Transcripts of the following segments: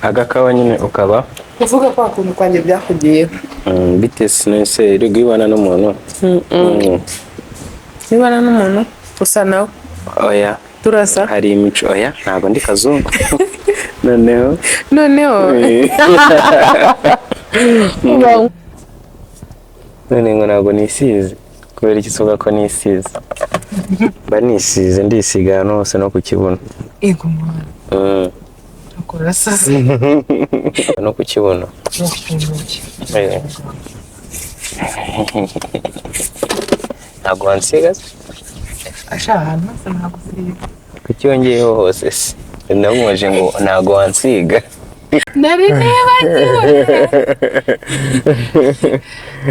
agakawa nyine ukaba uvuga ko akuntu kwanjye byakugiye bite sinese iri gwibana n'umuntu nibana n'umuntu usa nawe oya turasa hari imico oya ntago ndi kazungu noneho none ngo ntago nisize kubera iki soga ko nisize ba nisize ndisiga hano hose no ku kibuno ego mwana akora sasa no ku kibuno ntago wansiga ashahana ntago usiga kuki wongeyeho hose se ndamubajije ngo ntago wansiga nari nibagiwe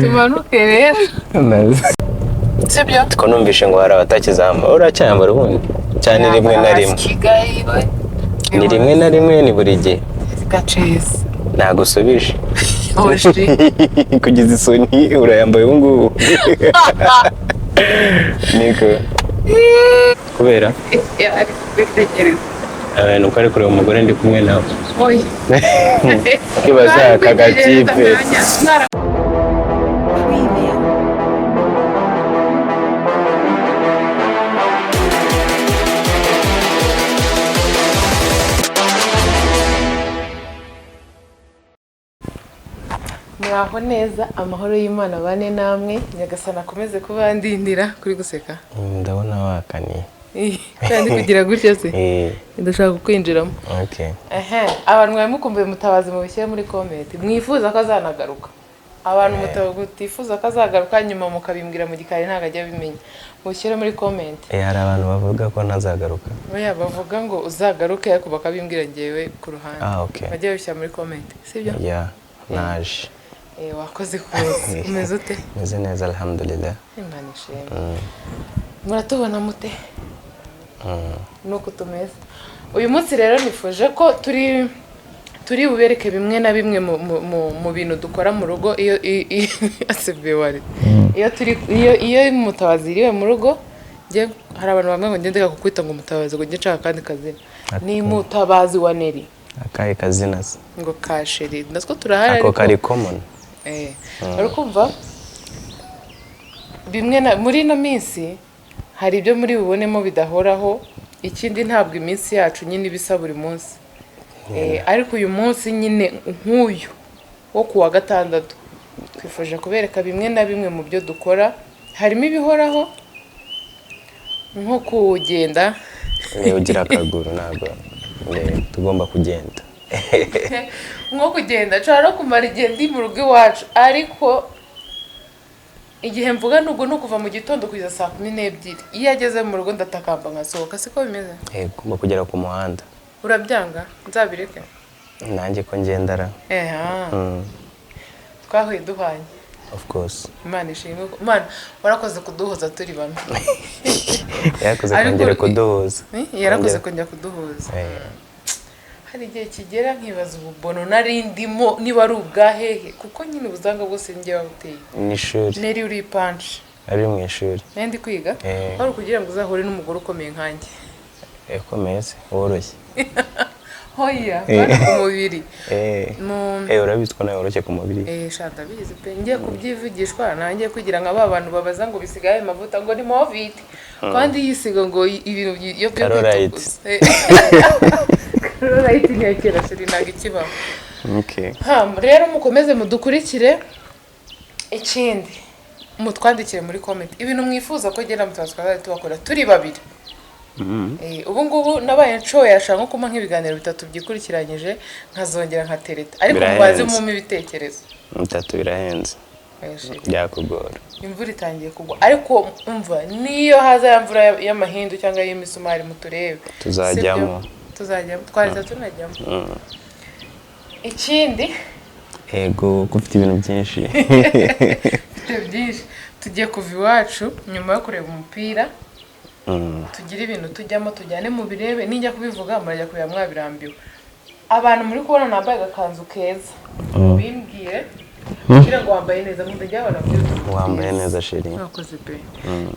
tumanuke rero sibyo ko numvishe ngo hari abatakizamba uracyambara ubundi cyane rimwe na rimwe ni rimwe na rimwe ni buri gihe gacese ntago usubije oshi kugeza isoni urayambaye ubu ngubu niko kubera ari kwitegereza nuko ari kureba umugore ndi kumwe nawe oya kibazaka gakipe mwaho neza amahoro y'Imana bane namwe nyagasana akomeze kubandindira kuri guseka ndabona wakaniye kandi kugira gutya se ndashaka kwinjiramo okay abantu mwamukumbuye mutabazi mu bishyira muri comment mwifuza ko azanagaruka abantu mutifuza ko azagaruka nyuma mukabimbwira mu gikari ntago ajya bimenya mushyira muri comment hari abantu bavuga ko ntazagaruka oya bavuga ngo uzagaruke ariko bakabimbwira ngewe ku ruhande okay bajya bishyira muri comment sibyo naje wakoze kuza umeze ute meze neza alhamdulillah imana ishimwe muratubona mute nuko tumeze uyu munsi rero nifuje ko turi bubereke bimwe na bimwe mu bintu dukora mu rugo iyo iyo mutabazi iriwe mu rugo hari abantu bamwe ngo ngende kukwita ngo mutabazi ngo njye nshaka kandi kazina ni mutabazi wa Neri akaye kazina ngo kasheri natwo turahari ako kari common urukumva bimwe muri ino minsi hari ibyo muri bubonemo bidahoraho ikindi ntabwo iminsi yacu nyine ibisa buri munsi ariko uyu munsi nyine nk'uyu wo kuwa gatandatu twifuje kubereka bimwe na bimwe mu byo dukora harimo ibihoraho nko kugenda ugira akaguru ntabwo tugomba kugenda nko kugenda nshobora no kumara igihe ndi mu rugo iwacu ariko igihe mvuga nubwo no kuva mu gitondo kugeza saa 12 iyo ageze mu rugo ndatakamba nkasohoka siko bimeze ugomba kugera ku muhanda urabyanga nzabireke nanjye ko ngendara twahuye duhanye of course imana ishimwe imana warakoze kuduhuza turi bamwe yarakoze kongera kuduhuza yarakoze kongera kuduhuza hari igihe kigera nkibaza ububono narindimo niba ari ubwahehe kuko nyine ubuzanga bwose njye wabuteye ni ishuri Neri uri punch ari mu ishuri ndi kwiga wari kugira ngo uzahure n'umugore ukomeye nkanjye ukomeye se woroshye hoya bari ku mubiri urabitwa nawe woroshye ku mubiri shanda bizi pe ngiye kubyivugishwa nanjye kugira ngo aba bantu babaza ngo bisigaye amavuta ngo ni movite kandi yisiga ngo ibintu yo byo kwituguza Right ni akira shiri ntago ikibaho rero mukomeze mudukurikire ikindi mutwandikire muri comment ibintu mwifuza ko genda mutazwa tubakora turi babiri ubu ngubu nabaye nshoye yashaka nko kuma nk'ibiganiro bitatu byikurikiranyije nkazongera nkatereta ariko mubaze mu ibitekerezo bitatu birahenze byakugora imvura itangiye kugwa ariko umva niyo haza ya mvura y'amahindu cyangwa y'imisumari muturebe tuzajyamo twarita tunajyamo ikindi ego ufite ibintu byinshi tugiye kuva iwacu nyuma yo kureba umupira tugira ibintu tujyamo tujyane mu birebe ninjya kubivuga murajya kureba mwabirambiwe abantu muri kubona nambaye agakanzu keza bimbwire kugira ngo wambaye neza mudajya babona wambaye neza sheri nakoze pe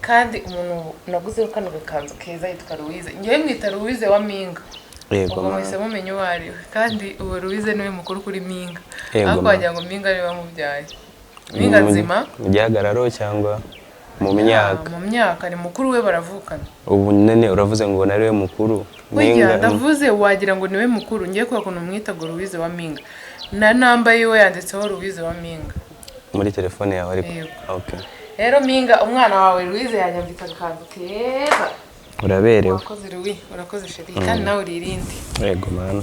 kandi umuntu naguze kano gakanzu keza yitwa Louise ngiye mwita Louise wa Minga ubwo mwese mumenye uwo ari we kandi uwo Louise niwe mukuru kuri Mpinga Yego, ariko ma. wagira ngo Mpinga niwe wamubyaye Mpinga nzima mu gihagararo cyangwa mu myaka? mu myaka ni mukuru we baravukana. Ubu nene uravuze ngo nariwe mukuru Mpinga ndavuze wagira ngo niwe mukuru ngiye kwa kuntu mwita ngo Louise wa Mpinga na namba yiwe yanditseho Louise wa Mpinga muri telefone yawe ariko. Yego. Okay. Rero Mpinga umwana wawe Louise yanyambika akantu keza Uraberewe. urakoze Louise urakoze Sheri kandi nawe uririnde. Yego mana.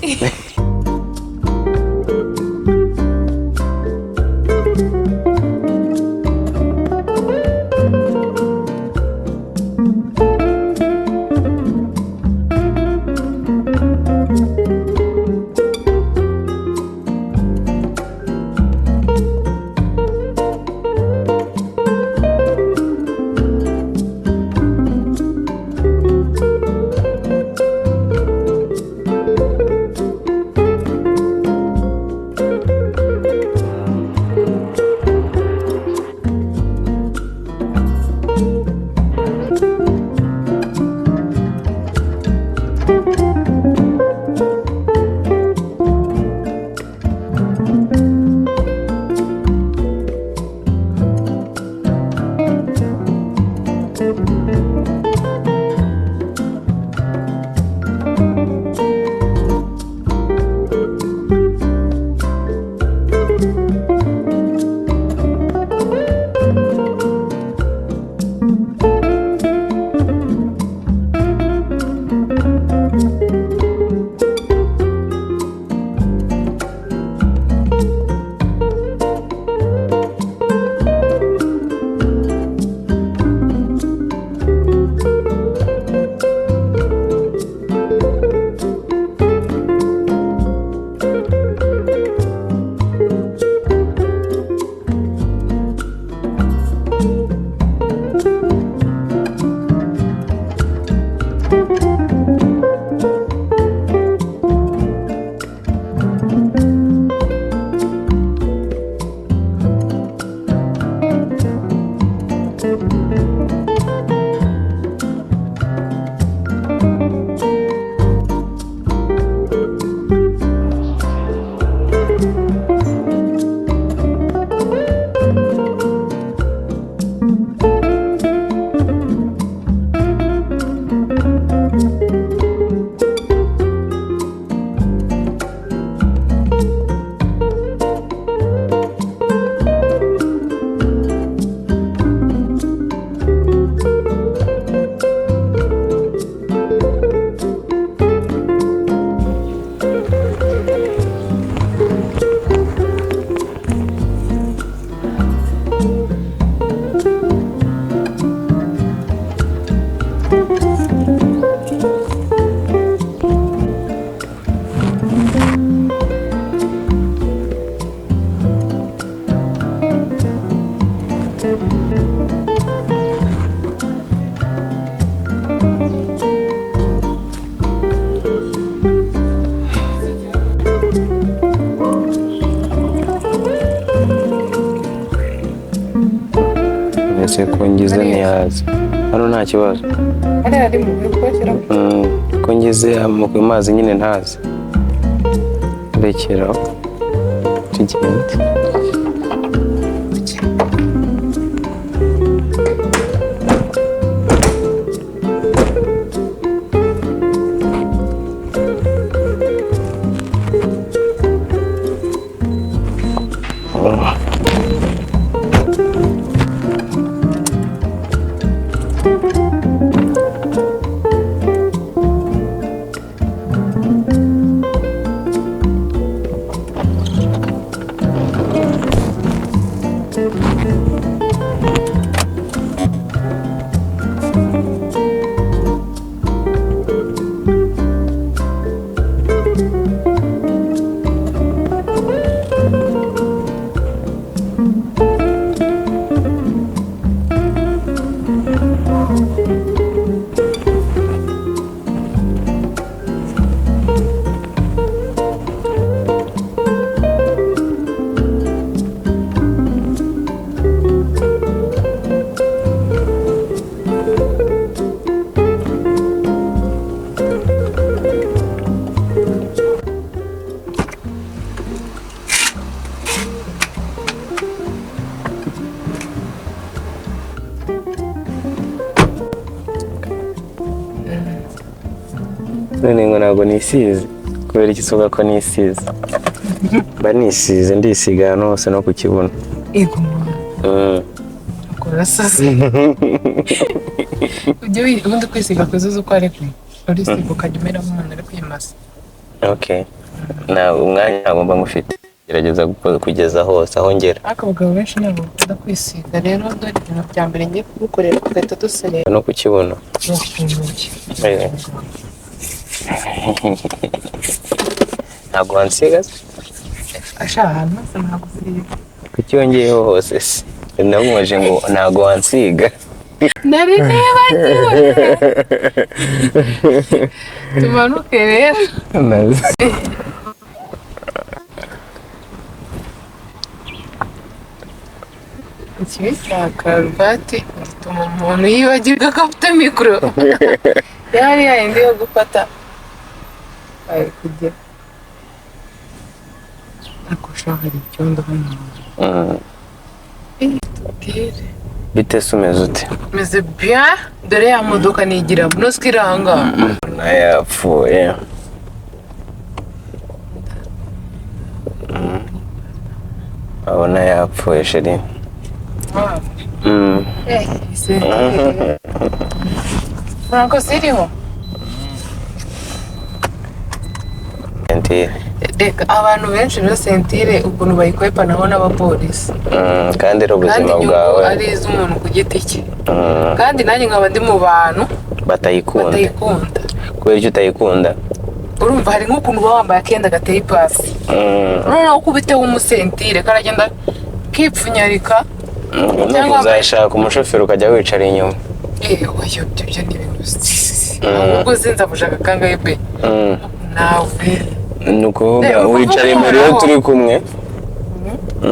ese ko ngize ntiyaza hano nta kibazo hariya ari mu biro kwashyiramo ko ngize mu mazi nyine ntazi rekera tugende nisize kubera iki uvuga ko nisize mba nisize ndisiga ahantu hose no ku kibuno ego korasaze ubundi kwisiga kuzuza uko ari kwe urisiga ukajya umera nk'umuntu ari kwimasa. Okay, na umwanya agomba ngufite gerageza kugeza hose aho ngera. Abagabo benshi ntabwo bakunda kwisiga, rero dore ibintu bya mbere ngiye kugukorera tugahita duserera no ku kibuno. Ntabwo wansiga ahantu hose ntabwo usiga. Kuki wongeyeho hose se? Namubaje ngo ntabwo wansiga. Nari nibagiwe. Tumanuke rero. Ikibi cya karuvati gituma umuntu yibagirwa ko afite mikoro. Yari yayindi yo gufata ari kujya akoshaka hari icyondo hano. Bite se umeze ute? Meze bien, dore ya modoka nigira bunoski iranga. Nayapfuye. Abona yapfuye sheri. Franco siriho? Sentire. Reka abantu benshi rero sentire ukuntu bayikwepa naho n'abapolisi. Kandi ubuzima bwawe ari iz'umuntu ku giti cye. Kandi nanjye nkaba ndi mu bantu batayikunda. Kubera icyo utayikunda? Urumva hari nk'ukuntu uba wambaye akenda gateye ipasi. Noneho ukubiteho umusentire karagenda kipfunyarika. Cyangwa uzashaka umushoferi ukajya wicara inyuma. Oya ibyo ni ibintu ahubwo uzinza mushaka kangahe pe nawe ni ukuvuga wicara imbere iyo turi kumwe.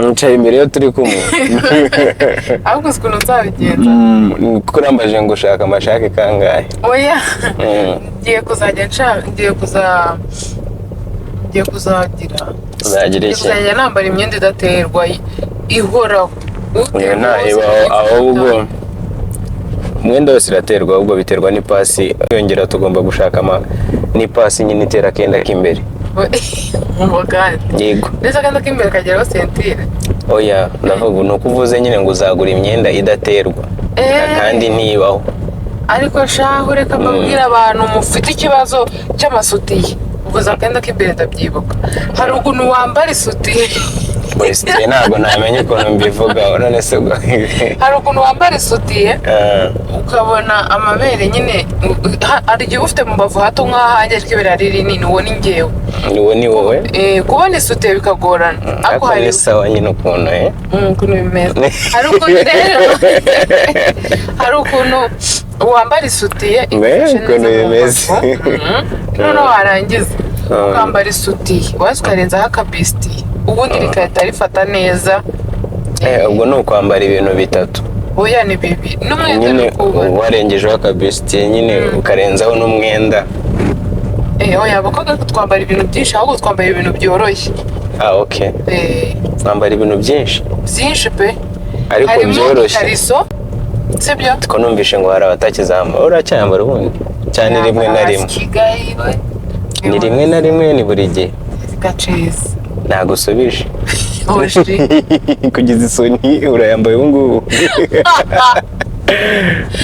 Wicaye imbere iyo turi kumwe. ahubwo ukuntu nzabigenza kuko nambaje ngo ushaka amashake kangahe. Oya ngiye kuzajya uzagira iki? Uzajya nambara imyenda idaterwa ihoraho. Ahubwo umwenda wose iraterwa, ahubwo biterwa n'ipasi. Yongera tugomba gushaka n'ipasi nyine itera akenda k'imbere. Yego. Ndetse akenda k'imbere kageraho sentire. Oya ndavuga nuko uvuze nyine ngo uzagura imyenda idaterwa kandi ntibaho. Ariko shaho reka mbabwira abantu mufite ikibazo cy'amasutiye ubwo zakenda k'imbere ndabyibuka. Hari ukuntu wambara isutiye Boyisitiye ntabwo namenye ukuntu mbivuga none se ubwo. Hari ukuntu wambara isutiye ukabona amabere nyine ari igihe ufite mu bavu hato nk'ahanjye ariko ibere ari rinini uwo ni njyewe. Uwo ni wowe? Kubona isutiye bikagorana. Ariko hari sawa nyine ukuntu ukuntu bimeze. Hari ukuntu rero hari ukuntu wambara isutiye ukuntu bimeze. Noneho warangiza ukambara isutiye waza ukarenzaho akabisitiye ubundi rikahita rifata neza. Ubwo ni ukwambara ibintu bitatu. Oya ni bibi n'umwenda nyine warengejeho akabisitiye nyine ukarenzaho n'umwenda. Oya abakobwa twambara ibintu byinshi ahubwo twambara ibintu byoroshye. Okay. Twambara ibintu byinshi pe ariko byoroshye. Kariso sibyo? Ko numvishe ngo hari abatakizambara. Uracyambara ubundi cyane rimwe na rimwe. Ni rimwe na rimwe ni buri gihe. Gacezi nagusubije. Oshi Kugeza isoni urayambaye ubu ngubu.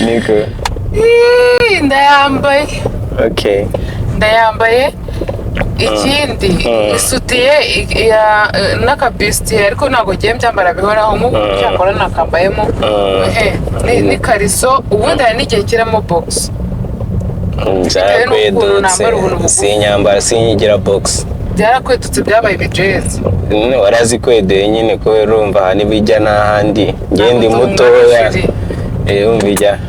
Niko ndayambaye. Okay. Ndayambaye. Ikindi isutiye n'akabisitiye ariko ntabwo ngiye mbyambara bihoraho nk'uko cyakora nakambayemo. Ni kariso ubundi hari n'igihe kiramo box. Sinyambara sinyigira box. Byarakwedutse byabaye ibijezi. Warazi kwedeye nyine ko urumva aha nibijya n'ahandi ngende mutoya. Umvijya.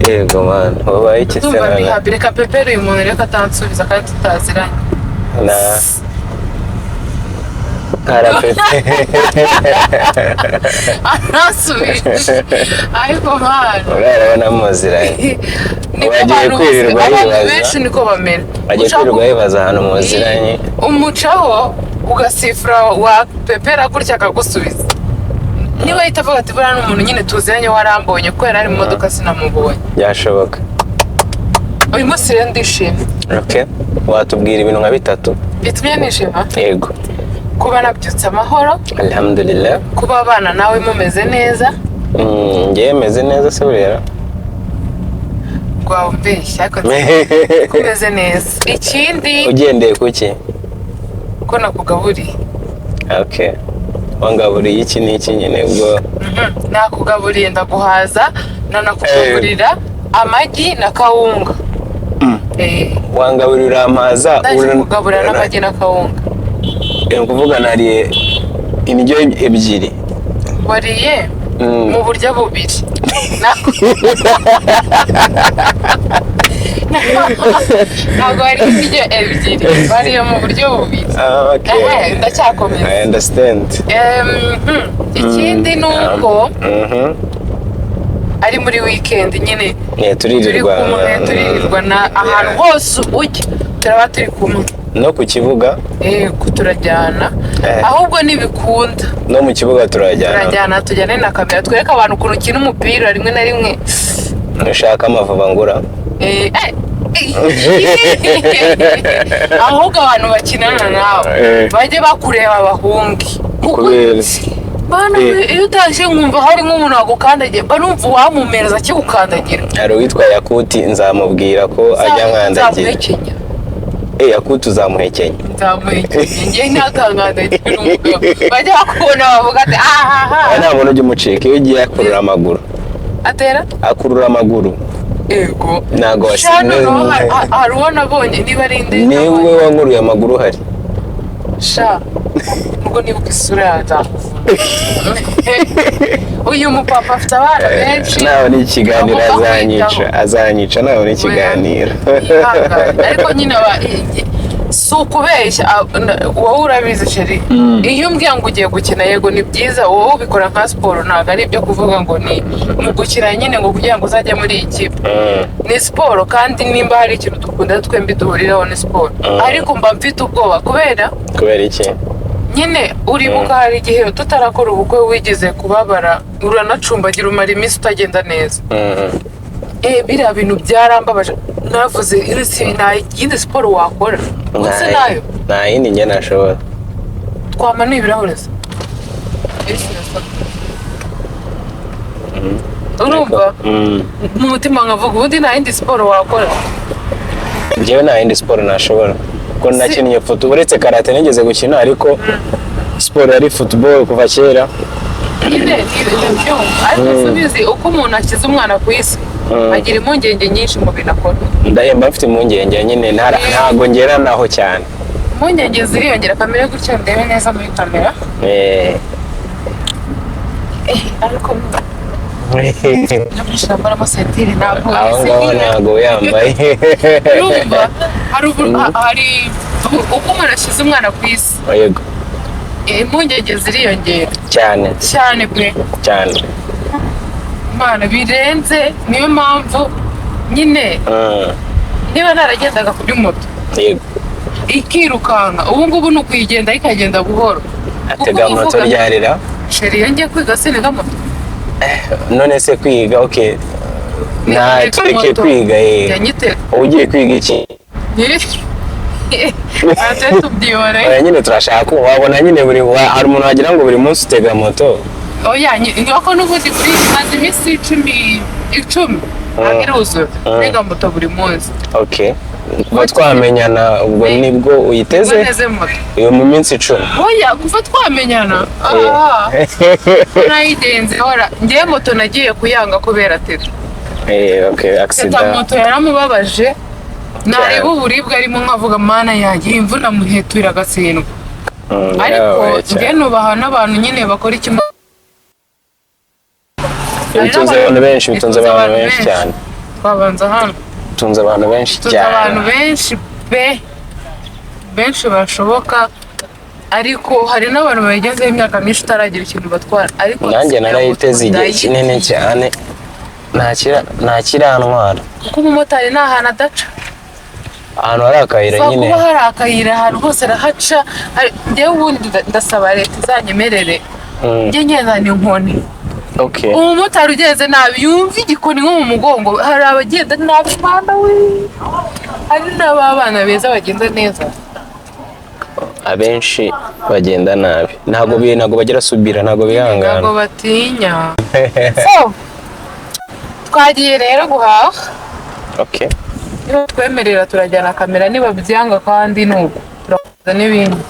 Yego man wabaye iki se nana? Ndumva reka pepero uyu muntu reka atansubiza kandi tutaziranye. Karapepe. Anasubije. Ariko man urarabona muziranye. Wagiye kwirirwa yibaza. Benshi niko bamera. Wagiye kwirirwa yibaza ahantu muziranye. Umucaho ugasifura wa pepera gutya akagusubiza. Niba ahita avuga ati buriya n'umuntu nyine tuziranye warambonye ko yari ari mu modoka sinamubonye. Byashoboka. uyu munsi rero ndishimye. Okay, watubwira ibintu nka bitatu bitumye nishima? Yego. Kuba nabyutse amahoro, Alhamdulillah. kuba abana nawe mumeze neza. Ngiye meze neza se burera. Gwawe mbeshya ko kumeze neza. Ikindi ugendeye kuki? Ko nakugaburiye. Okay. Wangaburiye iki n'iki nyine ubwo? Nakugaburiye ndaguhaza, nanakugaburira amagi na kawunga. Wangaburira amaza uranakugaburira n'amagi na kawunga. Kuvuga nariye indyo ebyiri. Wariye mu buryo bubiri. Ntabwo ari indyo ebyiri, bariye mu buryo bubiri. Okay. Ndacyakomeza. I understand. Ikindi nuko ari muri weekend nyine turirirwa ahantu hose ujya turaba turi kumwe. No ku kibuga turajyana, ahubwo nibikunda no mu kibuga turajyana tujyane na kamera twereka abantu ukuntu ukina umupira rimwe na rimwe. Ushaka amavuba ngura ahubwo abantu bakinana nawe bajye bakureba bahungi. Bana iyo utashye nkumva hari nk'umuntu wagukandagiye banumva wamumereza kigukandagira. Hari uwitwa Yakuti, nzamubwira ko ajya nkandagira. Yakuti uzamuhekenya. Njye ntakankandagira umugabo. Bajya bakubona bavuga ati nta muntu ujya umucika iyo ugiye akurura amaguru. Akurura amaguru. Ego. Ntago washimwe. Hari uwo nabonye niba ari inde. Niwe wankuruye amaguru hari. Ubwo nibuka isura yawe. Uyu mupapa afite abana benshi. Nawe ni ikiganiro azanyica nawe ni ikiganiro. Ariko nyine si ukubeshya, wowe urabizi sheri. Iyo umbwiye ngo ugiye gukina, yego ni byiza, wowe ubikora nka siporo, ntabwo ari ibyo kuvuga ngo ni mu gukina nyine ngo kugira ngo uzajye muri iyi kipe. Ni siporo, kandi nimba hari ikintu dukunda twembi duhuriraho ni siporo. Ariko mba mfite ubwoba kubera iki? Nyine uribuka hari igihe tutarakora ubukwe wigeze kubabara uranacumbagira umara iminsi utagenda neza. Biriya bintu byarambabaje, navuze nta yindi siporo wakora. Gusa nayo nta yindi njye nashobora. Twamanuye ibirahure se urumva mu mutima nkavuga ubundi nta yindi siporo wakora. Njyewe nta yindi siporo nashobora kuko nakinnye football, uretse karate nigeze gukina, ariko siporo yari football kuva kera. Ariko subizi uko umuntu akiza umwana ku isi agira impungenge nyinshi mu bintu akora. Ndahemba mfite impungenge nyine, ntago ngera naho cyane. Impungenge ziriyongera, kamera gutya ndebe neza muri kamera. Ariko nabishambara amasentire ntabwo ntabwo yambaye. Urumva hari uko umuntu ashyize umwana ku isi. Yego. Impungenge ziriyongera cyane pe cyane. Mana birenze, niyo mpamvu nyine niba naragendaga kuri moto ikirukanka, ubu ngubu ni ukuyigenda ikagenda buhoro. Atega moto ryarira sheri, iyo ngiye kwiga siniga moto. None se kwiga okay, tureke kwiga ugiye kwiga iki? Nyine turashaka wabona nyine hari umuntu wagira ngo buri munsi utega moto. Nyoko n'ubundi kuri maze iminsi 10 agiruzo ntega moto buri munsi. Okay, twamenyana ubwo nibwo uyiteze iyo mu minsi 10. Kuva twamenyana nayidenze hora ngiye moto nagiye kuyanga kubera teta. Okay, accident. Moto yaramubabaje, nareba uburibwe arimo nkavuga mana yanjye imvuna muhetura agatsindwa. Ariko ngiye nubaha n'abantu nyine bakora iki. Bitunze abantu benshi cyane. Twabanza hano bitunze abantu benshi cyane. Abantu benshi bashoboka, ariko hari n'abantu bagezeho imyaka myinshi utaragira ikintu batwara. Ariko nanjye narayiteze igihe kinini cyane ntakirantwara, kuko umumotari nta hantu adaca. ahantu hari akayira nyine, kuba hari akayira ahantu hose arahaca. Njyewe ubundi ndasaba leta izanyemerere njye ngenda n'inkoni Okay. umumotari ugeze nabi yumva igikoni nko mu mugongo, hari abagenda nabi mwana we, hari n'abana beza bagenda neza. Abenshi bagenda nabi, ntago bagira subira, ntago bihangana, ntago batinya. So twagiye rero guhaha. Okay. Niba twemerera turajyana kamera, niba byanga kandi nuko turakoza n'ibindi.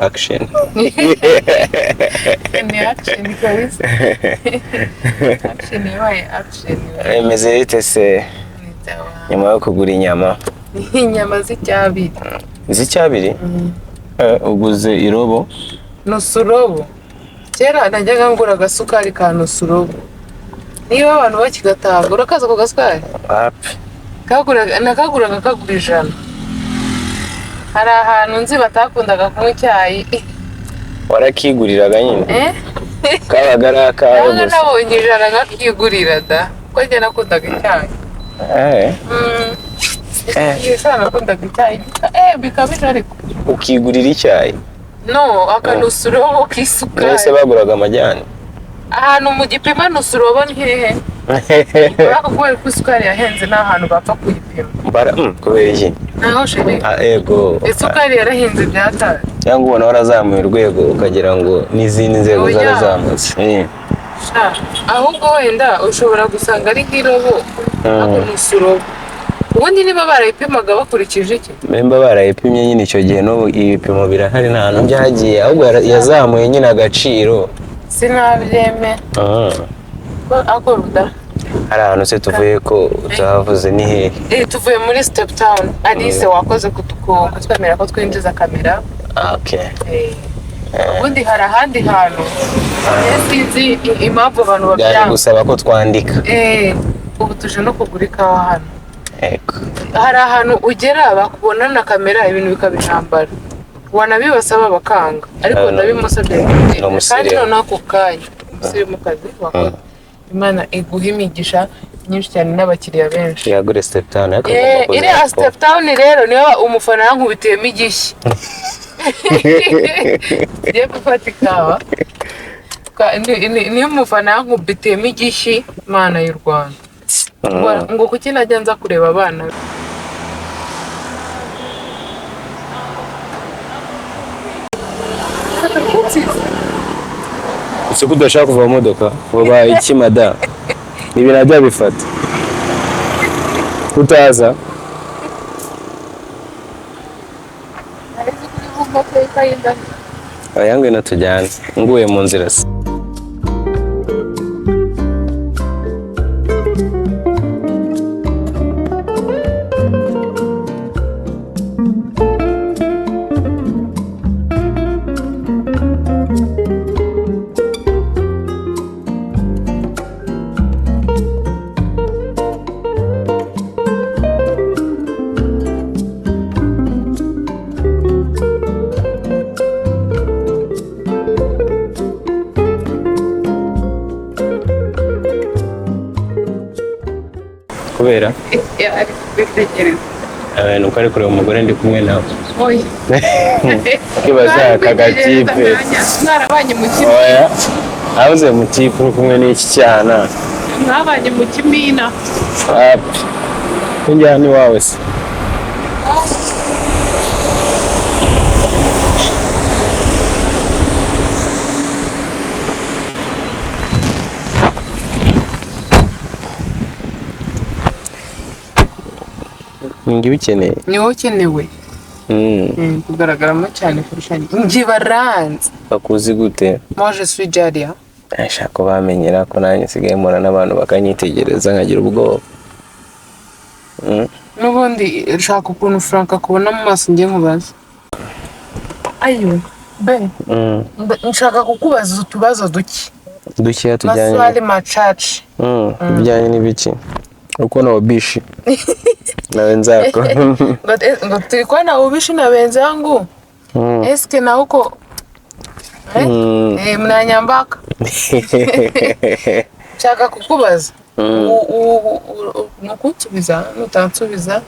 action. Ni action kabisa. Action yabaye action. Meze bite se nyuma yo kugura inyama? Inyama z'icyabiri. Z'icyabiri? Uguze irobo? Nusurobo. Kera najyaga ngura agasukari ka nusurobo. Niba abantu bakigatanga urakaza ko gasukari? Wapi? Nakaguraga kagura 100. Hari ahantu nzi batakundaga kunywa icyayi. Warakiguriraga nyine? Kabaga akawe gusa. Nabonye 100 ngakigurira da. Ko njye nakundaga icyayi. Yesa nakundaga icyayi. Bikabije ariko. Ukigurira icyayi? No, akanusurobo k'isukari. Ese baguraga amajyane? Ahantu mu gipima nusurobo ni hehe? Kubera ko isukari yahenze n'ahantu bapfa kuyipima. Kubera iki? Naho sheri. Ego. Isukari yarahenze byatari. Cyangwa ubona warazamuye urwego ukagira ngo n'izindi nzego zarazamutse. Ahubwo wenda ushobora gusanga ari nk'irobo ako nusurobo. Ubundi niba barayipimaga bakurikije iki? Nimba barayipimye nyine icyo gihe n'ubu ibipimo birahari nta hantu byagiye, ahubwo yazamuye nyine agaciro. Sinabyeme. Ako ruda. Hari ahantu se tuvuye ko utahavuze ni hehe? Tuvuye muri Step Town. Alice wakoze kutwemera ko twinjiza kamera. Okay. Ubundi hari ahandi hantu. Sinzi impamvu abantu babyanga. Byari gusaba ko twandika. Ubu tuje no kugura ikawa hano. Ego. Hari ahantu ugera bakubona na kamera ibintu bikabishambara. Wanabibasaba bakanga. Ariko ndabimusabye. Kandi nako kanya. Umusiri mu kazi wakoze. Imana iguha imigisha nyinshi cyane n'abakiriya benshi. Yagure Step Town ire Step Town rero niyo umufana yankubitiyemo igishyi. Ngiye gufata ikawa. Niyo umufana yankubitiyemo igishyi Mana y'u Rwanda. Ngo kuki najya nza kureba abana. Ese kudashaka kuva mu modoka vuba iki mada nibinajya bifata utaza ayangwe natujyane nguye mu nzira se. Kubera nuko ari kureba umugore ndi kumwe nawe. Kibaza kagakipe mwarabanye mu kimina. Oya abuze mu kipe uri kumwe n'iki cyana. Mwabanye mu kimina. Njyana iwawe se. Ningi bikeneye. Ni wowe ukenewe. Kugaragaramo cyane kurusha njye baranze. Bakuzi gute? Moi je suis Jaria. Ashaka bamenyera ko nanjye sigaye mura n'abantu bakanyitegereza nkagira ubwoba. Nubundi ushaka ukuntu Frank akubona mu maso ngiye nkubaza. Ayo be. Nshaka kukubaza utubazo duki. Duki tujyanye. Maswali machache. Bijyanye n'ibiki? Uko na ubishi na wenzako. Ngo tulikuwa na ubishi na wenzangu. Eske na huko mnanyambaka. Chaka kukubaza. Nukunsubiza nutansubiza.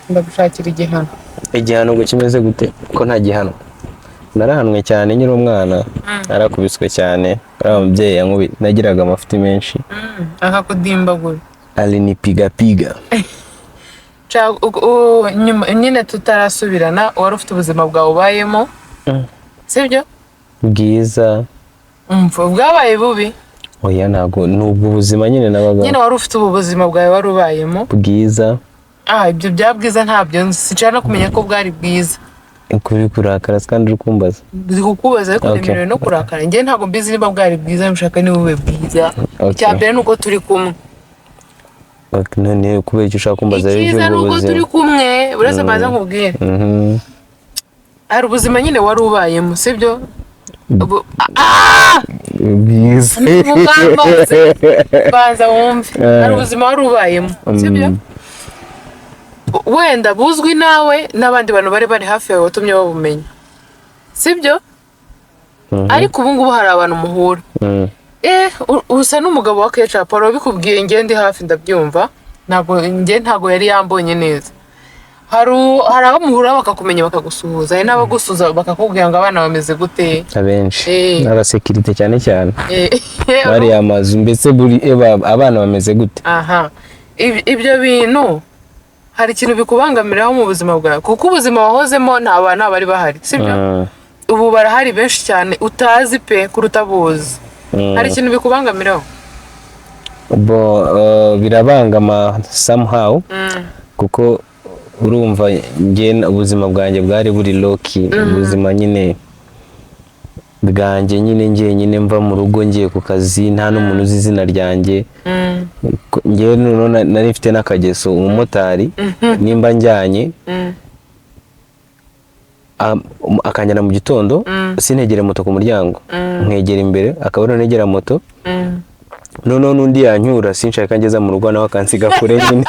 Ndagushakira igihano. Igihano ngo kimeze gute? Ko nta gihano. Narahanwe cyane nyiri umwana. Narakubiswe cyane. Umubyeyi yankubi nagiraga amafuti menshi. Akakudimbagura. Alinipiga. Nyine tutarasubirana wari ufite ubuzima bwawe ubayemo. Sibyo? Bwiza. Bwabaye bubi. Oya ntago nubwo ubuzima nyine nabaga. Nyine wari ufite ubuzima bwawe wari ubayemo. Bwiza. Ibyo bya bwiza ntabyo sinshaka no kumenya ko bwari bwiza. kuri kurakara kandi urukumbaza kukubaza ariko nemerewe no kurakara njye ntabwo mbizi niba bwari bwiza mushaka ni bube bwiza cyambere nuko turi kumwe none kubera icyo ushaka kumbaza rero icyiza nuko turi kumwe uretse baza nkubwire hari ubuzima nyine wari ubayemo sibyo bwiza banza wumve hari ubuzima wari ubayemo sibyo wenda buzwi nawe n'abandi bantu bari hafi yawe watumye babumenya sibyo ariko ubu ngubu hari abantu muhura usa n'umugabo wa KECAPU bikubwiye njye ndi hafi ndabyumva ntabwo yari yambonye neza hari abo muhura bakakumenya bakagusuhuza hari n'abagusuhuza bakakubwira ngo abana bameze gute abenshi n'abasekirite cyane cyane bari amazu mbese abana bameze gute ibyo bintu hari ikintu bikubangamiraho mu buzima bwawe kuko ubuzima wahozemo nta bana bari bahari sibyo ubu barahari benshi cyane utazi pe kuruta buzi hari ikintu bikubangamiraho birabangama somehow kuko urumva njye ubuzima bwanjye bwari buri loki ubuzima nyine bwanjye nyine mva mu rugo ngiye ku kazi nta n'umuntu uzi izina ryanjye njye nari mfite n'akageso umumotari nimba njyanye akanjyana mu gitondo sintegere moto ku muryango nkegera imbere akaba negera moto noneho n'undi yanyura sinshaka ngeza mu rugo nawe akansiga kure nyine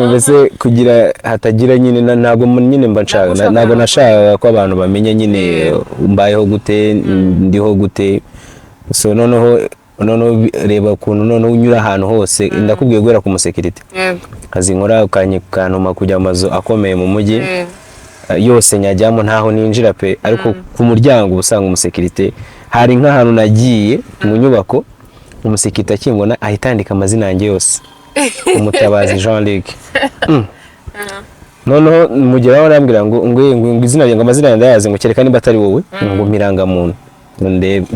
mbese kugira hatagira nyine ntabwo nyine mba nshaka ntabwo nashaka ko abantu bamenya nyine mbayeho gute ndiho gute so noneho reba ukuntu noneho unyura ahantu hose ndakubwiye guhera ku musekirite azinkora ukanyuma kujya amazu akomeye mu mujyi yose nyajyamo ntaho ninjira pe ariko ku muryango usanga umusekirite hari nk'ahantu nagiye mu nyubako umusekirite akimbona ahita yandika amazina yanjye yose Umutabazi Jean-Luc noneho mugeraho arambwira ngo izina ryanjye amazina yanjye ndayazi ngo kereka niba atari wowe ngo mirangamuntu ndebe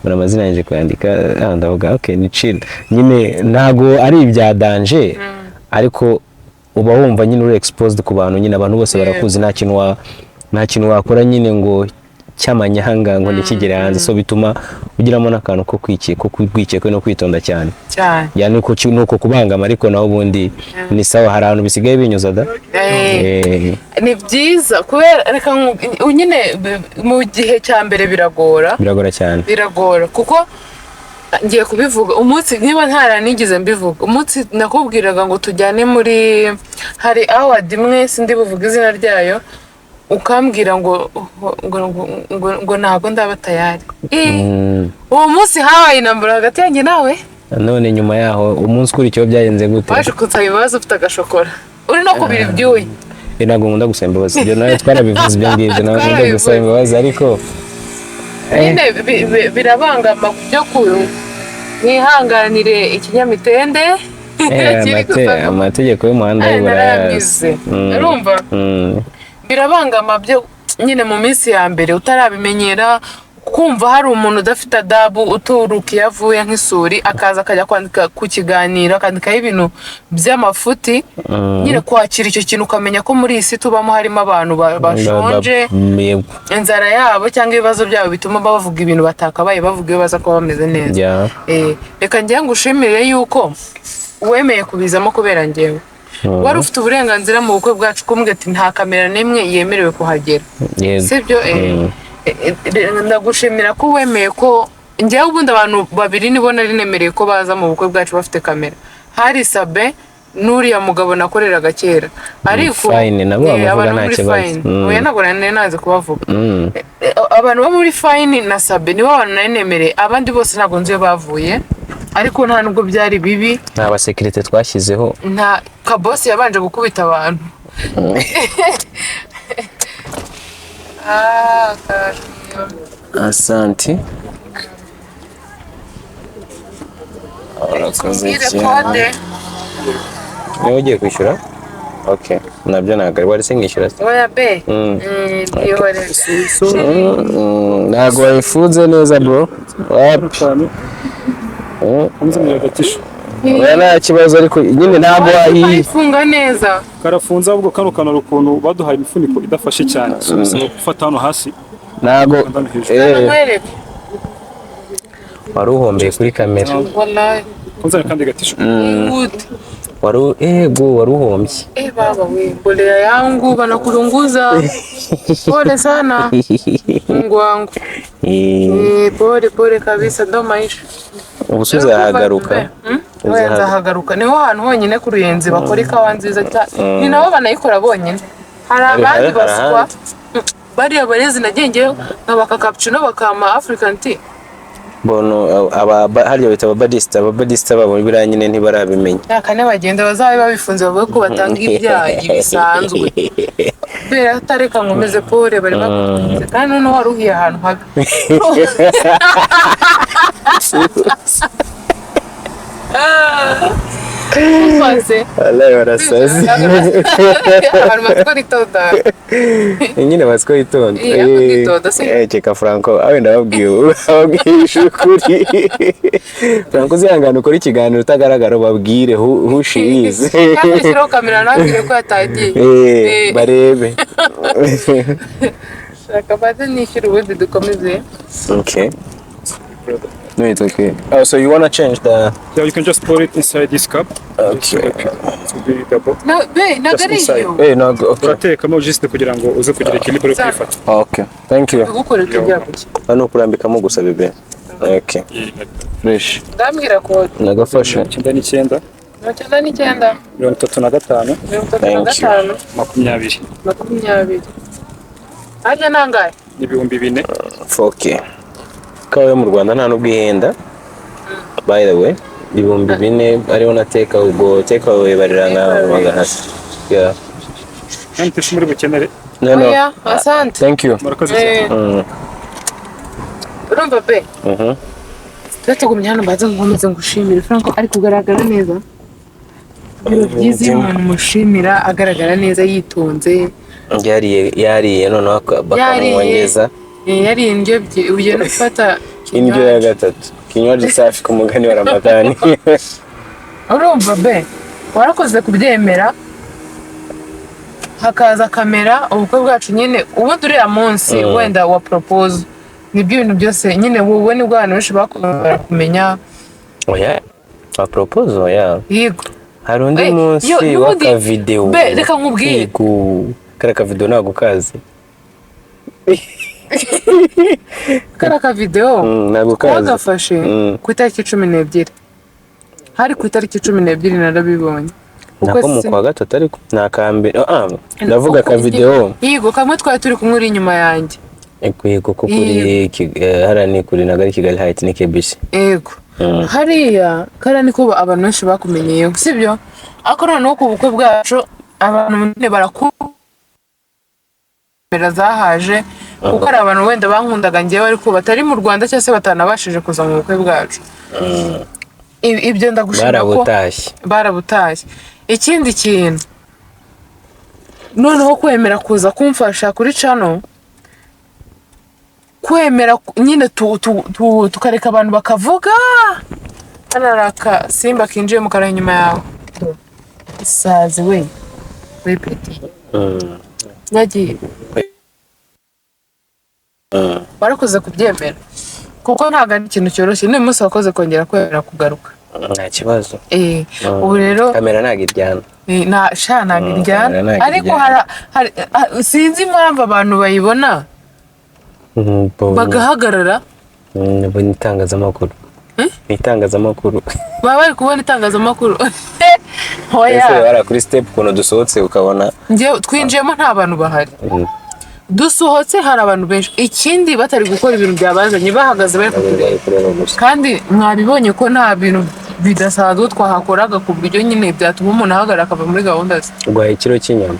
muri amazina yanjye kwandika ndavuga okay ni chill nyine ntago ari ibya danger ariko uba wumva nyine uri exposed ku bantu nyine abantu bose barakuzi nta kintu wakora nyine ngo cyamanyahanga ngo nikigere hanze so bituma ugiramo n'akantu ko kwikeka no kwitonda cyane yani nuko kubangama ariko naho ubundi ni sawa hari ahantu bisigaye binyuza da ni byiza kubera reka nyine mu gihe cya mbere biragora cyane kuko ngiye kubivuga umunsi niba ntaranigize mbivuga umunsi nakubwiraga ngo tujyane muri hari award imwe sindi buvuga izina ryayo ukambwira ngo ntago ndaba tayari uwo munsi habaye intambara hagati yanjye nawe none nyuma yaho umunsi ukurikiyeho byagenze gute waje kunsaba ibibazo ufite agashokora uri no kubira ibyuye ntabwo nkunda gusaba imbabazi ibyo nawe twarabivuze ibyo ngibyo ntabwo nkunda gusaba imbabazi ariko nyine birabangama byo mwihanganire ikinyamitende amategeko y'umuhanda y'uburayazi urumva birabangama byo nyine mu minsi ya mbere utarabimenyera kumva hari umuntu udafite adabu uturuka iyo avuye nk'isuri akaza akajya kwandika ku kiganiro akandikaho ibintu by'amafuti nyine kwakira icyo kintu ukamenya ko muri iyi si tubamo harimo abantu bashonje inzara yabo cyangwa ibibazo byabo bituma bavuga ibintu batakabaye bavuga iyo baza kuba bameze neza reka njye ngushimire yuko wemeye kubizamo kubera njyewe wari ufite uburenganzira mu bukwe bwacu kumbwira ati nta kamera n'imwe yemerewe kuhagera sibyo ndagushimira ko wemeye ko njyewe ubundi abantu babiri nibo nari nemereye ko baza mu bukwe bwacu bafite kamera hari Sabe n'uriya mugabo nakoreraga kera ariko abantu muri Fine oya ntabwo nari nazi kubavuga abantu bo muri Fine na Sabe nibo abantu nari nemereye abandi bose ntabwo nzi iyo bavuye ariko nta nubwo byari bibi nta basekirite twashyizeho nta kabosi yabanje gukubita abantu asanti urakoze cyane niba ugiye kwishyura okay nabyo ntabwo wari se nkishyura oya be ntabwo wabifunze neza bro wapi oya nta kibazo ariko nyine ntabwo wayifunga neza karafunze ahubwo kano kanaro ukuntu baduhaye imifuniko idafashe cyane bisaba gufata hano hasi ntabwo wari uhombeye kuri kamera wallahi kunzana kandi gatisho wari uhombye baba we mbolea yangu banakulunguza pole sana Mungu wangu pole kabisa ndo maisha ubusubiza yahagaruka nzahagaruka niho hantu honyine ku Ruyenzi bakora ikawa nziza cyane ni nabo banayikora bonyine hari abandi baswa bariya barezi nagengeyo nkabaka cappuccino bakama African tea bono hariya bita ababadista babo biriya nyine ntibarabimenya yakane bagenda bazabe babifunze bavuga ko batanga ibyayi bisanzwe bera atareka nkomeze pole bari bakunze kandi noneho waruhiye ahantu habi Umunsi wallahi warasaze abantu batwara itonda nyine batwara itonda cheka Franco awe ndababwiye ishukuri Franco zihangana ukora ikiganiro utagaragara babwire who she is kandi kamera nabwire ko yatagiye barebe shaka bade nishyira ubundi dukomeze okay. No, it's okay. Oh, so you want to change the... Yeah, you can just pour it inside this cup. Okay. It will be double. No, nagariyo. No, okay. Uratekamo juste kugira ngo uze kugira equilibre kwifata. Okay. Thank you. Gukora tujya kuki. Hano kurambikamo gusa bebe. Okay. Fresh. Ndambwira ko nagafashe. 99. 99. 35. 35. 20. Ajya nangaye. Ibihumbi 4. Okay. Kawe mu Rwanda nta nubwo ihenda. By the way, ibihumbi 4 ariho nateka ubwo take away barira nka magana. Yeah. Nante shumuri bukenere. No. Yeah, asante. Thank you. Murakoze cyane. Urumva pe? Natugumye hano mbaze nkomeze ngushimira Franco ari kugaragara neza. Biro byiza iyo umuntu mushimira agaragara neza yitonze. Yariye noneho bakamwongeza. Yari indyo ugiye no gufata indyo ya gatatu kinywaji safi ku mugani wa Ramadani. Urumva be warakoze kubyemera hakaza kamera ubukwe bwacu nyine ubundi uriya munsi wenda wa propose nibyo ibintu byose nyine wowe nibwo abantu benshi bakunda kumenya oya wa propose oya yego hari undi munsi waka video be reka nkubwire karaka video nagukaze karaka video wagafashe ku itariki 12 hari ku itariki 12 narabibonye nako mu kwa gatatu ariko nakambere ndavuga ka video yego kamwe twari turi kumwe uri inyuma yanjye yego ko kuri harani kuri nagari Kigali Height ni KBC yego hariya karani ko abantu benshi bakumenyeyeho sibyo akora no ku bukwe bwacu abantu ne barakubera zahaje kuko ari abantu wenda bankundaga ngewe ariko batari mu Rwanda cyangwa se batanabashije kuza mu bukwe bwacu ibyo ndagushimira ko barabutashye ikindi kintu noneho kwemera kuza kumfasha kuri channel kwemera nyine tukareka abantu bakavuga anaraka simba kinjiye mu kara inyuma yawe isazi we peti yagiye barakoze kubyemera kuko ntago ari ikintu cyoroshye ni umunsi wakoze kongera kwemera kugaruka nta kibazo ubu rero kamera ntago iryana ntago iryana ariko sinzi impamvu abantu bayibona bagahagarara itangazamakuru itangazamakuru baba bari kubona itangazamakuru ese bara kuri step kuno dusohotse ukabona nje twinjiyemo nta bantu bahari dusohotse hari abantu benshi ikindi batari gukora ibintu byabazanye bahagaze bari kutureba kandi mwabibonye ko nta bintu bidasanzwe twahakoraga ku buryo nyine byatuma umuntu ahagarara akava muri gahunda ze guhaha ikiro cy'inyama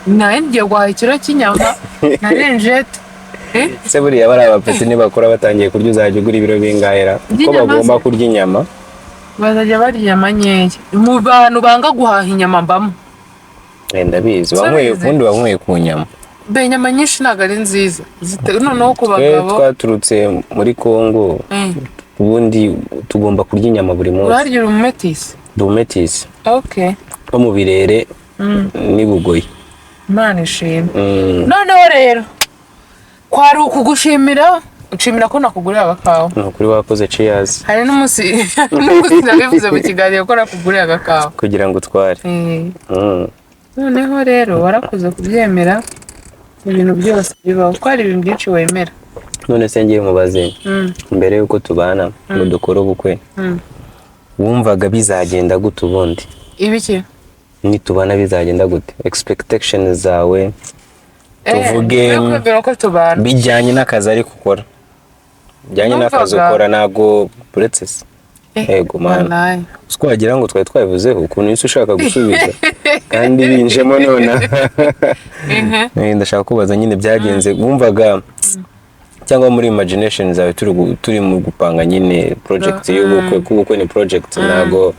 nawe ngiye guhaha ikiro cy'inyama na renjete se buriya bari abapeti nibakora batangiye kurya uzajya ugura ibiro bingahera ko bagomba kurya inyama bazajya barya inyama nkeya mu bantu banga guhaha inyama mbamo ndabizi wanyweye ku nyama be inyama nyinshi ntabwo ari nziza noneho ku bagabo twaturutse muri Kongo ubundi tugomba kurya inyama buri munsi. Urarya umumetisi? Dumetisi. Okay. Ko mu birere n'ibugoyi. Imana ishimwe. Noneho rero kwari ukugushimira, ushimira ko nakugurira agakawa. Kuri wakoze cheers. Hari n'umunsi nabivuze mu kiganiro ko nakugurira agakawa kugira ngo utware. Noneho rero warakoze kubyemera ibintu byose bibaho, ko hari ibintu byinshi wemera. None se ngiye mubaze mbere yuko tubana ngo dukore ubukwe, wumvaga bizagenda gute ubundi? Ibiki? Nitubana bizagenda gute? Expectations zawe tuvuge bijyanye n'akazi ari gukora, bijyanye n'akazi ukora, ntago uretse se. Yego mana, uko wagira ngo twari twabivuzeho ukuntu isi ushaka gusubiza kandi binjemo none. Ndashaka kubaza nyine byagenze, wumvaga cyangwa muri imagination zawe turi mu gupanga nyine project y'ubukwe, kubukwe ni project, ntago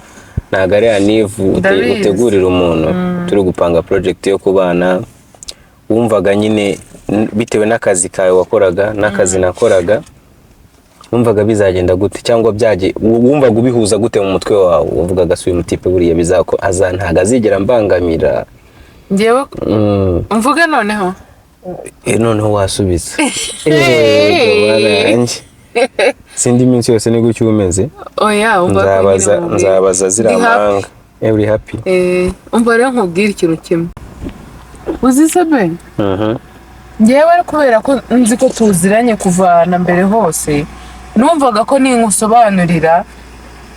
ari anivu utegurira umuntu, turi gupanga project yo kubana. Wumvaga nyine bitewe n'akazi kawe wakoraga n'akazi nakoraga, wumvaga bizagenda gute cyangwa wumvaga ubihuza gute mu mutwe wawe? Uvugaga suye mutipe buriya bizako ntago azigera mbangamira ngewe mvuge noneho noneho wasubiza. Sindi minsi yose ni gutyo umeze. Oya, nzabaza ziramanga. Every happy. Umva rero nkubwira ikintu kimwe. Uzi se be? Ngewe kubera ko nzi ko tuziranye kuvana mbere hose, numvaga ko ningusobanurira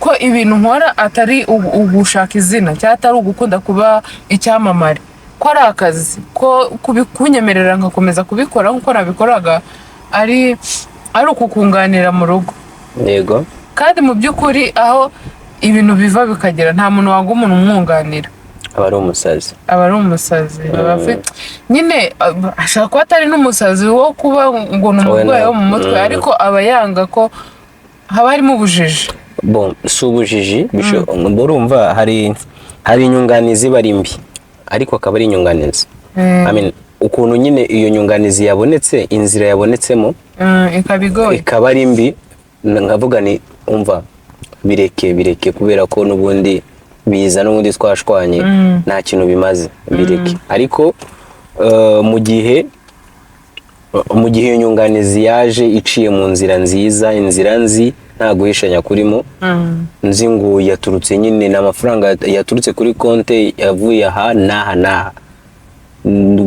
ko ibintu nkora atari ugushaka izina cyangwa atari ugukunda kuba icyamamare, ko ari akazi, ko kunyemerera nkakomeza kubikora nkuko nabikoraga ari ukukunganira mu rugo. Yego. Kandi mu by'ukuri aho ibintu biva bikagera nta muntu wanga umuntu umwunganira. Aba ari umusazi. Nyine ashaka kuba atari n'umusazi wo kuba ngo ni umurwayi wo mu mutwe, ariko aba yanga ko haba harimo ubujiji. Bon, si ubujiji, urumva hari inyunganizi bari mbi, ariko akaba ari inyunganizi. Ukuntu nyine iyo nyunganizi yabonetse, inzira yabonetsemo ikaba ari mbi, nkavuga ni umva bireke kubera ko n'ubundi biza n'ubundi twashwanye nta kintu bimaze, bireke. Ariko mu gihe iyo nyunganizi yaje iciye mu nzira nziza, inzira nzi nta guhishanya kurimo, nzi ngo yaturutse nyine n'amafaranga yaturutse kuri konte yavuye aha n'aha,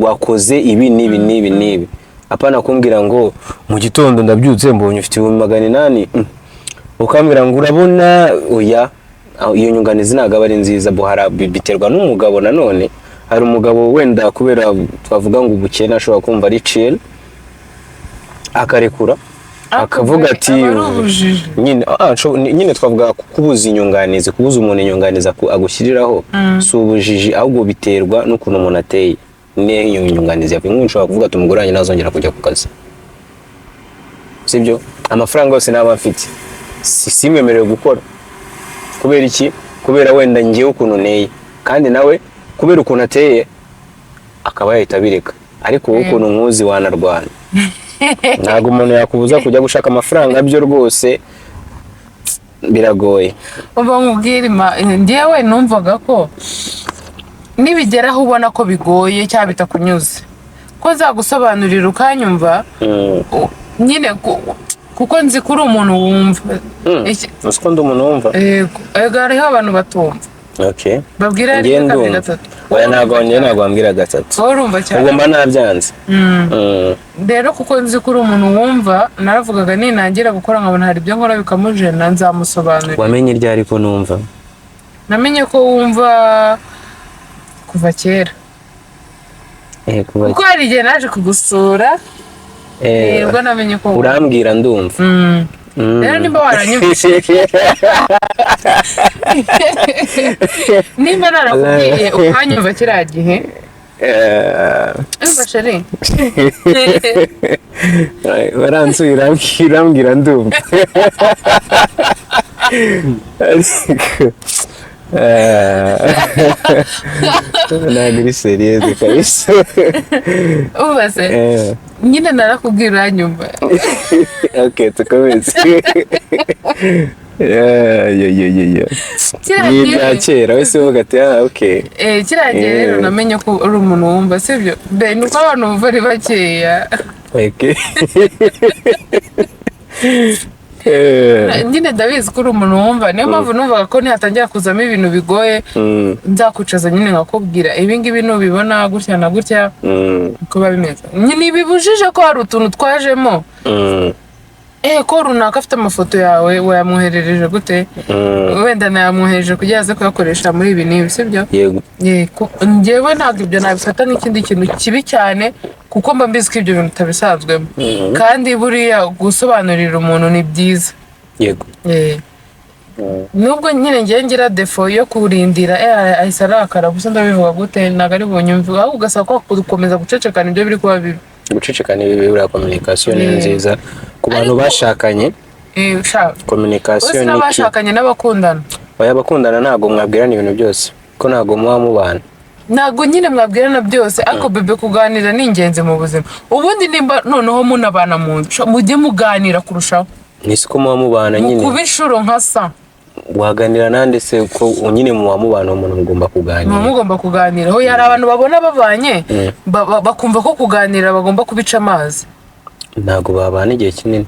wakoze ibi n'ibi, apana kumbwira ngo mu gitondo ndabyutse mbonye ufite 800, ukambwira ngo urabona. Oya, iyo nyunganizi ntago aba ari nziza. Biterwa n'umugabo. Nanone hari umugabo wenda kubera twavuga ngo ubukene ashobora kumva ari chill, akarekura akavuga ati nyine twavuga kubuza inyunganizi, kubuza umuntu inyunganizi agushyiriraho si ubujiji, ahubwo biterwa n'ukuntu umuntu ateye. Niyo inyunganizi yavuye nk'ushobora kuvuga ati umugore wanjye nazongera kujya ku kazi, sibyo? Amafaranga yose naba mfite simwemerewe gukora. Kubera iki? Kubera wenda ngiye ukuntu nteye, kandi nawe kubera ukuntu ateye akaba yahita bireka. Ariko wowe ukuntu nkuzi wanarwana. Ntago umuntu yakubuza kujya gushaka amafaranga, byo rwose biragoye. Uba nkubwira ngewe numvaga ko nibigeraho ubona ko bigoye cyangwa bitakunyuze, ko zagusobanurira ukanyumva nyine kuko nzi kuri umuntu wumva. Uko ndi umuntu wumva? Yego, hariho abantu batumva. Okay. Babwira ari gatatu. Oya, ntago wambwira gatatu. Urumva cyane. Ugomba nabyanze. Rero kuko nzi kuri umuntu wumva, naravugaga ninangira gukora nkabona hari ibyo nkora bikamujena, nzamusobanurira. Wamenye ryari ko numva? Namenye ko wumva kuva kera. Kuko hari igihe naje kugusura, ubwo namenye ko urambwira ndumva. Rero nimba waranyumvise, nimba narakubwiye ukanyumva kiriya gihe, umva sheri, waransuye urambwira ndumva. ntabwo iri seriyeze kabisa. ubaze nyine narakubwira nyuma. Okay, tukomeze. Ni ibya kera wese uvuga ati okay. Kiragiye rero namenye ko uri umuntu wumva sibyo. Ni uko abantu bumva ari bakeya. Okay. Nyine ndabizi ko uri umuntu wumva, niyo mpamvu numvaga ko nihatangira kuzamo ibintu bigoye nzakucaza nyine nkakubwira ibi ngibi nubibona gutya na gutya uko biba bimeze. Nyine bibujije ko hari utuntu twajemo. Ko runaka afite amafoto yawe wayamwoherereje gute? Wenda nayamwohereje kugira aze kuyakoresha muri ibi n'ibi sibyo? Yego. Njyewe ntabwo ibyo nabifata n'ikindi kintu kibi cyane kuko mba mbizi ko ibyo bintu utabisanzwemo. Kandi buriya gusobanurira umuntu ni byiza. Yego. Nubwo nyine ngiye ngira defo yo kurindira ahise arakara gusa ndabivuga gute ntabwo ari bunyumve ahubwo ugasaba ko gukomeza gucecekana ibyo biri kuba bibi. Gucecekana ibi buriya communication ni nziza ku bantu bashakanye. Communication ni bashakanye n'abakundana. Abakundana ntabwo mwabwirana ibintu byose ko ntabwo muba mubana. Ntabwo nyine mwabwirana byose ariko bebe kuganira ni ingenzi mu buzima. Ubundi nimba noneho munabana mu nzu mujye muganira kurushaho. Nisi ko muba mubana nyine. Kuba inshuro nka sa. Waganira nande se ko nyine muba mubana umuntu mugomba kuganira. Mugomba kuganira. Ho yari abantu babona babanye bakumva ko kuganira bagomba kubica amazi. Ntabwo babana igihe kinini.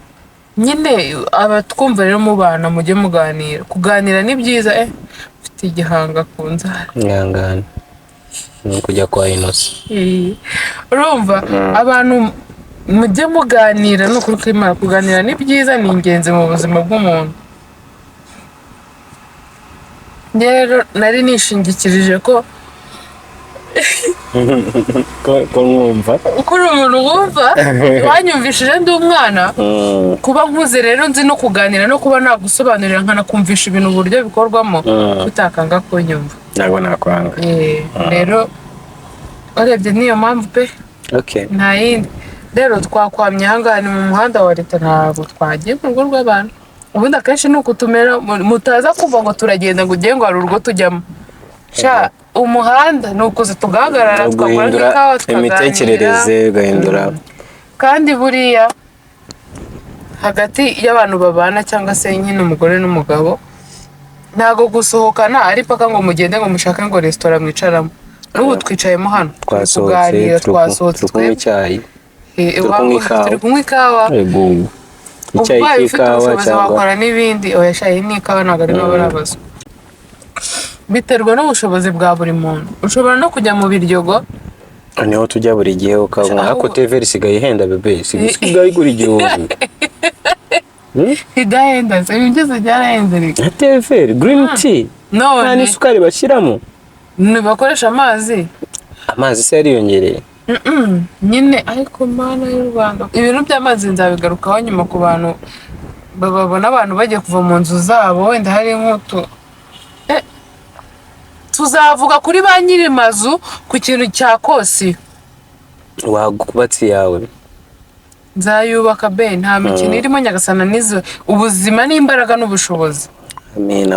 Nyine abatwumva rero mubana mujye muganira. Kuganira ni byiza mfite igihanga ku nzara. Ngangana. Kujya kwa Innocent. Urumva abantu mujye muganira no kuri Imana. Kuganira ni byiza ni ingenzi mu buzima bw'umuntu. Rero nari nishingikirije ko mwumva ukuri umuntu wumva wanyumvishije ndi umwana kuba nkuze rero nzi no kuganira no kuba nagusobanurira nkanakumvisha ibintu uburyo bikorwamo utakanga ko nyumva. Ntabwo nakwanga. Rero urebye niyo mpamvu pe. Nta yindi. Rero twakwamye ahangaha ni mu muhanda wa leta ntabwo twagiye mu rugo rw'abantu. Ubundi akenshi ni ukutumera mutaza kumva ngo turagenda ngo ugiye ngo hari urugo tujyamo. Umuhanda ni ukuza tugahagarara twakora n'ikawa imitekerereze gahindura. Kandi buriya hagati y'abantu babana cyangwa se nyine umugore n'umugabo ntago gusohokana ari paka ngo mugende ngo mushake ngo restaurant mwicaramo. N'ubu twicayemo hano twasohotse kunywa icyayi. Turi kunywa ikawa. Icyayi cy'ikawa cyangwa wakora n'ibindi oyashaye n'ikawa ntabwo ari babarabazo. Biterwa n'ubushobozi bwa buri muntu. Ushobora no kujya mu biryogo niho tujya buri gihe ukabona ako TV isigaye ihenda bebe isigaye igura igihumbi. Idahenda se ibigeze byarahenze reka. TV green tea nta n'isukari bashyiramo. Bakoresha amazi. Amazi se yariyongereye. Nyine ariko mana y'u Rwanda ibintu by'amazi nzabigarukaho nyuma ku bantu babona abantu bagiye kuva mu nzu zabo wenda hari nk'utu tuzavuga kuri ba nyiri mazu ku kintu cya kosi wagubatsi yawe nzayubaka be nta mikino irimo nyagasana nizo ubuzima n'imbaraga n'ubushobozi.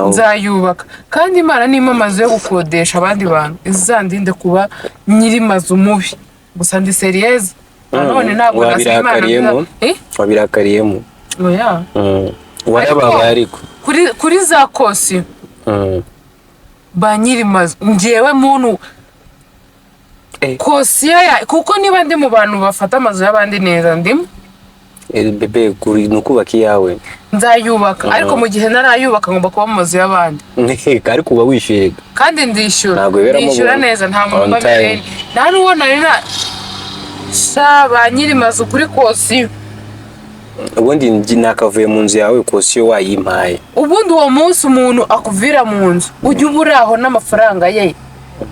Nzayubaka kandi Imana nimo amazu yo gukodesha abandi bantu izandinde kuba nyiri mazu mubi gusa ndi serieze none ntabwo nasima wabirakariyemo oya warababaye ariko kuri za kosi ba nyiri mazu ngewe muntu kosiya kuko niba ndi mu bantu bafata amazu y'abandi neza ndimo bebe kuri nukubaka iyawe nzayubaka ariko mu gihe narayubaka ngomba kuba mu mazu y'abandi ariko uba wishyuye kandi ndishyura neza nta muntu mbabere nta n'uwo nari ba nyiri mazu kuri kosiyo ubundi nakavuye mu nzu yawe kosiyo wayimpaye ubundi uwo munsi umuntu akuvira mu nzu ujye uburaho n'amafaranga ye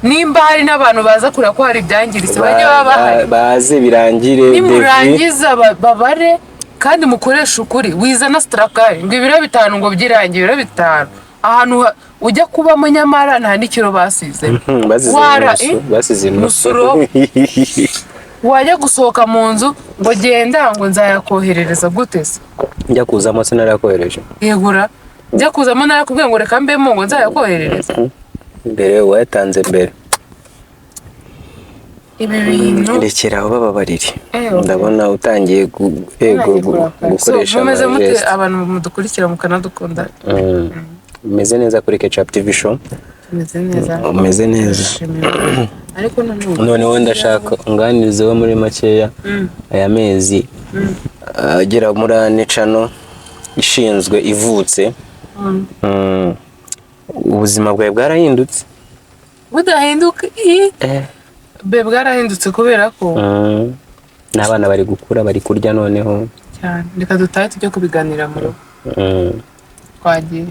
nimba hari n'abantu baza kureba ko hari ibyangiritse bajye baba baze birangire nimurangiza babare kandi mukoresha ukuri wiza na strakari ngo ibiro 5 ngo byirangiye ibiro 5 ahantu ujya kubamo nyamara nta n'ikiro basize basize musuro wajya gusohoka mu nzu ngo genda ngo nzayakoherereza gutese njya kuzamo sinarakohereje yegura njya kuzamo narakubwiye ngo reka mbemo ngo nzayakoherereza mbere wayatanze mbere ibi bintu rekeraho bababarire ndabona utangiye gukoresha mumeze mute abantu mudukurikira mukanadukunda meze neza kuri KECAPU TV show meze neza ariko noneho ndashaka unganizeho muri makeya aya mezi agera muri ane cano ishinzwe ivutse ubuzima bwawe bwarahindutse budahinduka be bwarahindutse kubera ko n'abana bari gukura bari kurya noneho cyane reka dutahe tujye kubiganira mu rugo twagiye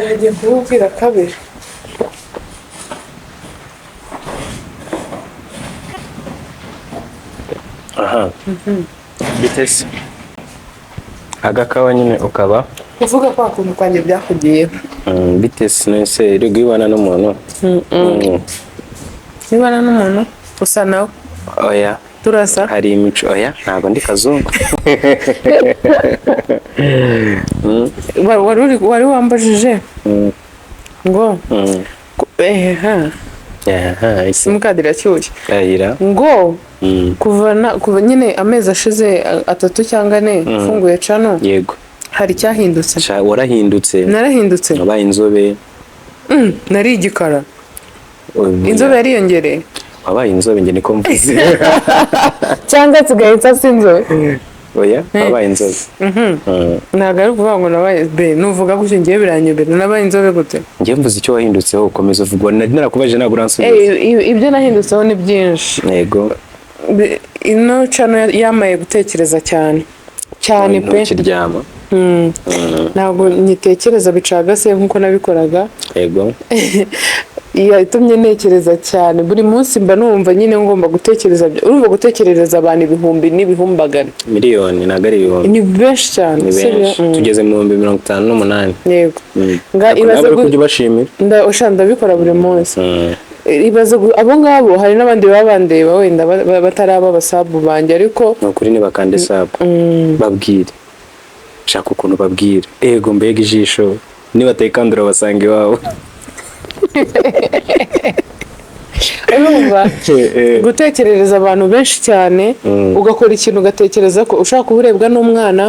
hagiye kumubwira kabiri bitese agakawa nyine ukaba uvuga ko akuntu kwanjye byakugiyeho bitese nese iri gwibana n'umuntu nibana n'umuntu usa nawe oya turasa hari imico oya ntabwo ndi kazungu wari wambajije ngo simukadira cyuye ngo kuva nyine amezi ashize 3 cyangwa 4 mfunguye cano yego hari cyahindutse warahindutse narahindutse wabaye inzobe nari igikara inzobe yariyongereye wabaye inzobe nge niko mvuze cyangwa tugahita sinzobe oya wabaye inzobe ntabwo ari ukuvuga ngo nabaye be nuvuga gutyo ngiye biranyobera nabaye inzobe gute ngiye mvuze icyo wahindutseho ukomeza uvuga narakubaje ntabwo uransubiza ibyo nahindutseho ni byinshi yego ino cano yamaye gutekereza cyane cyane pe kiryama ntabwo nyitekereza bicagase nkuko nabikoraga yego yatumye ntekereza cyane buri munsi mba numva nyine ngomba gutekereza urumva gutekerereza abantu ibihumbi n'ibihumbagana miliyoni ntabwo ari ibihumbi ni benshi cyane tugeze mu 58 yego ibaze kujya bashimira ndabikora buri munsi ibaze abo ngabo hari n'abandi baba bandeba wenda bataraba abasabu banjye ariko nukuri ni bakande sabu babwire shaka ukuntu babwire ego mbega ijisho niba atekandura basanga iwabo urumva gutekerereza abantu benshi cyane ugakora ikintu ugatekereza ko ushaka kuburebwa n'umwana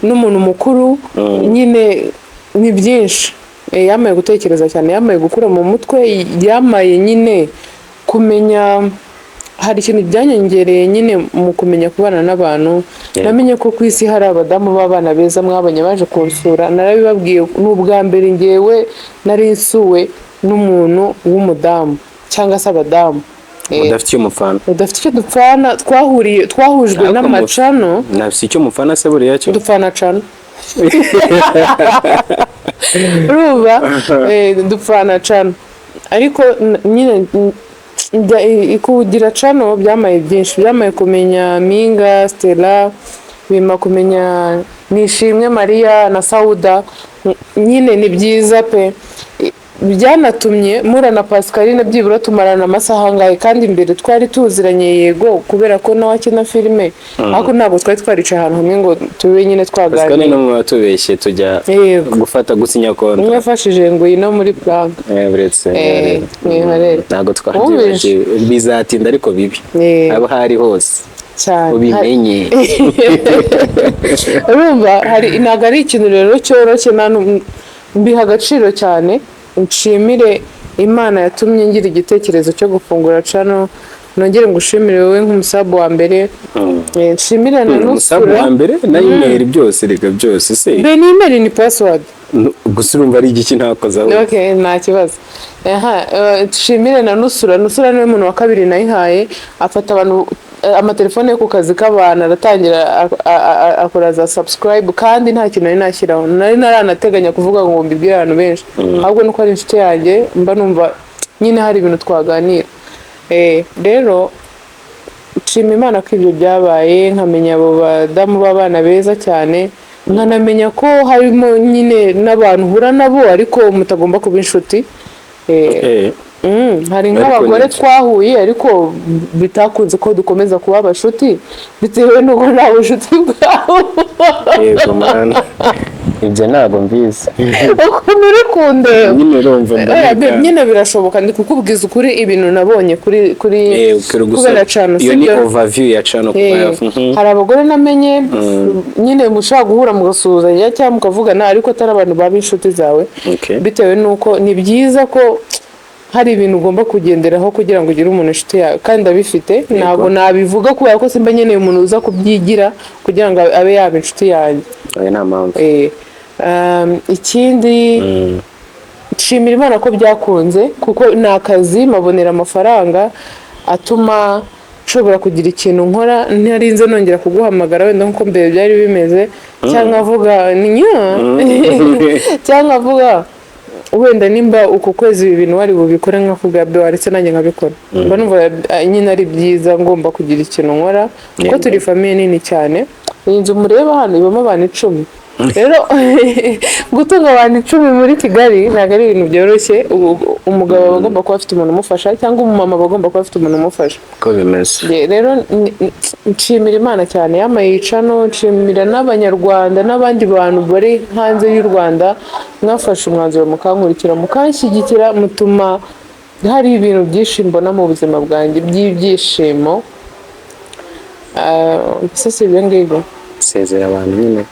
n'umuntu mukuru nyine ni byinshi yamaye gutekereza cyane yamaye gukura mu mutwe yamaye nyine kumenya hari ikintu byanyongereye nyine mu kumenya kubana n'abantu namenye ko ku isi hari abadamu b'abana beza mwabonye baje kunsura narabibabwiye n'ubwa mbere ngewe nari nsuwe n'umuntu w'umudamu cyangwa se abadamu udafite icyo dupfana twahujwe n'amacano nafite icyo mupfana se buriya cyo dupfana cano ruba dupfana cano ariko nyine kugira cano byamaye byinshi byamaye kumenya Minga Stella bima kumenya Nishimwe Maria na Sauda nyine ni byiza pe byanatumye murana Pascaline byibura tumarana amasaha angahe kandi imbere twari tuziranye yego kubera ko nawe akina filime ariko ntabwo twari twaricaye ahantu hamwe ngo tube nyine twaganira Pascaline no mwatubeshye tujya gufata gusinya konti umwe yafashije ngo ino muri plan buretse mwiharere ntabwo twagiye bizatinda ariko bibi abo hari hose cyane ubimenye urumva hari ntabwo ari ikintu rero cyoroshye mbiha agaciro cyane nshimire Imana yatumye ngira igitekerezo cyo gufungura channel. Nongere ngushimire wowe nk'umusabu wa mbere. Nshimire na umusabu Nusura. wa mbere na email byose reka byose se. Be ni email ni password. Gusa urumva ari igiki ntakozaho. Okay, nta kibazo. Nshimire na Nusura. Nusura niwe muntu wa kabiri nayihaye, afata abantu amatelefone yo ku kazi k'abana, aratangira akora za subscribe, kandi nta kintu nari nashyiraho. Nari naranateganya kuvuga ngo mbibwire abantu benshi, ahubwo nuko ari inshuti yanjye mba numva nyine hari ibintu twaganira. Rero nshima Imana ko ibyo byabaye, nkamenya abo badamu b'abana beza cyane, nkanamenya ko harimo nyine n'abantu uhura nabo ariko mutagomba kuba inshuti. Hari nk'abagore twahuye ariko bitakunze ko dukomeza kuba abashuti bitewe n'uko nta bushuti bwabo. Yego mana, ibyo ntabwo mbizi. Ukuntu uri kundeba nyine urumva nyine birashoboka, ndi kukubwiza ukuri ibintu nabonye kuri kubera channel. Iyo ni overview ya channel. Hari abagore namenye nyine mushaka guhura mugasuhuzanya cyangwa mukavugana ariko atari abantu baba inshuti zawe, bitewe n'uko ni byiza ko hari ibintu ugomba kugenderaho kugira ngo ugire umuntu inshuti yawe, kandi abifite ntabwo nabivuga kubera ko simba nkeneye umuntu uza kubyigira kugira ngo abe yaba inshuti yanjye. Nta mpamvu. Ikindi nshimira Imana ko byakunze, kuko ni akazi mabonera amafaranga atuma nshobora kugira ikintu nkora ntarinze nongera kuguhamagara wenda nkuko mbere byari bimeze, cyangwa avuga cyangwa avuga wenda nimba uko kwezi ibi bintu wari bubikore nkakubwira byo waretse nanjye nkabikora. Mba numva nyine ari byiza ngomba kugira ikintu nkora kuko turi famille nini cyane. Iyi nzu mureba hano ibamo abantu 10. Rero gutunga abantu 10 muri Kigali ntabwo ari ibintu byoroshye. Umugabo agomba kuba afite umuntu umufasha, cyangwa umumama agomba kuba afite umuntu umufasha. Ko bimeze. Rero nshimira Imana cyane yamaye channel, nshimira n'abanyarwanda n'abandi bantu bari hanze y'u Rwanda mwafashe umwanzuro mukankurikira mukanshyigikira, mutuma hari ibintu byinshi mbona mu buzima bwanjye by'ibyishimo. Sasa ibyo ngibyo sezera abantu nyine.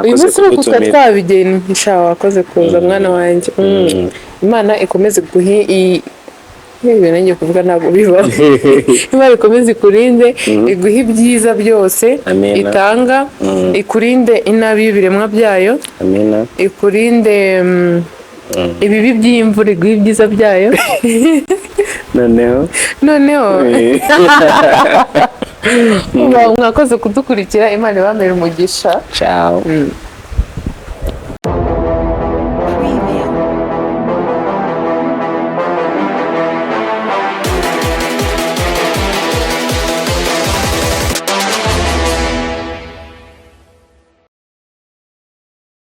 Uyu munsi uko twabigena insha wakoze kuza mwana wanjye. Imana ikomeze guhi ibyo nanjye kuvuga ntabwo bibaho. Imana ikomeze ikurinde, iguhe ibyiza byose itanga, ikurinde inabi y'ibiremwa byayo, ikurinde ibibi by'imvura, iguhe ibyiza byayo. Noneho mwakoze kudukurikira. Imana ibamere umugisha. Ciao.